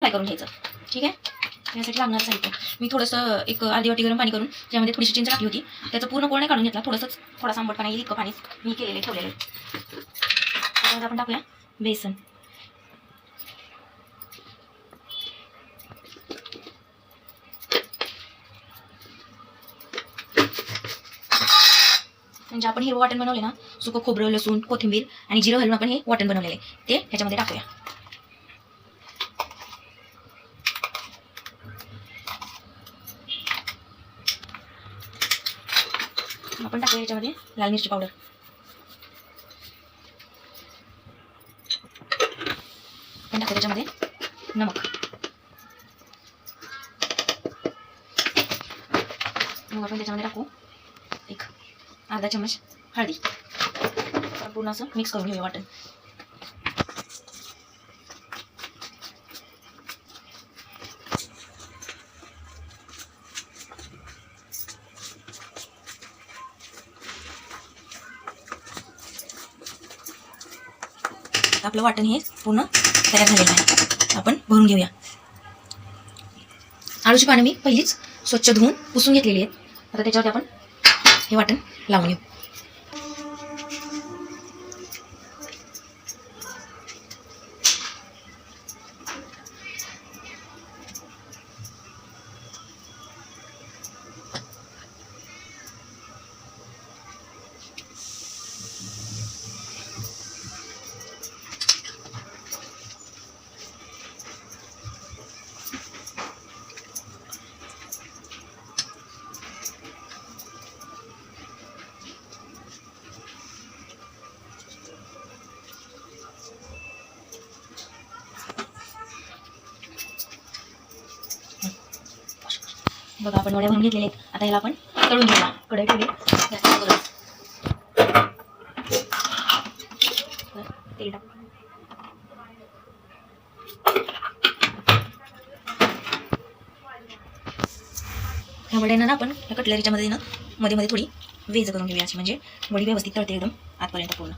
Fry करून घ्यायचं. ठीक आहे. यासाठी लागणार साहित्य मी थोडंसं एक अर्धी वाटी गरम पाणी करून ज्यामध्ये थोडीशी चिंच टाकली होती. त्याचं पूर्ण कोळ नाही काढून घेतला, थोडासा आंबटपणा येईल इतकं पाणी मी ठेवलेलं. त्याच्यामध्ये आपण टाकूया बेसन. म्हणजे आपण हे वाटण बनवले ना, सुकं खोबरं, लसूण, कोथिंबीर आणि जिरं घालून आपण हे वाटण बनवलेले ते ह्याच्यामध्ये टाकूया. आपण टाकूया ह्याच्यामध्ये लाल मिरची पावडर, आपण टाकूया त्याच्यामध्ये नमक, मग आपण त्याच्यामध्ये टाकू एक अर्धा चमच हळदी. पूर्ण असं मिक्स करून घेऊया वाटण. आपलं वाटण हे पूर्ण तयार झालेलं आहे. आपण भरून घेऊया. आळूची पानं मी पहिलीच स्वच्छ धुवून पुसून घेतलेली आहेत. आता त्याच्यावरती आपण हे वाटण लावून घेऊ. बघा आपण वड्या भरून घेतलेले आहेत. आता ह्याला आपण तळून घेऊया. कढई ठेवली, तेल टाकू. ह्या वड्यांना ना आपण या कटलरीच्या मध्ये ना मध्ये थोडी वेज करून घेऊया, अशी म्हणजे वडी व्यवस्थित तळते एकदम आतपर्यंत पूर्ण.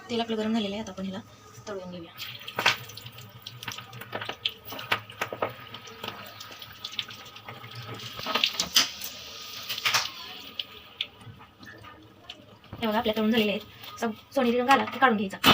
तेल आपलं गरम झालेलं आहे. आता आपण ह्याला तळून घेऊया. हे बघा आपल्या तळून झालेले आहेत. सोनेरी रंग आला की काढून घ्यायचा.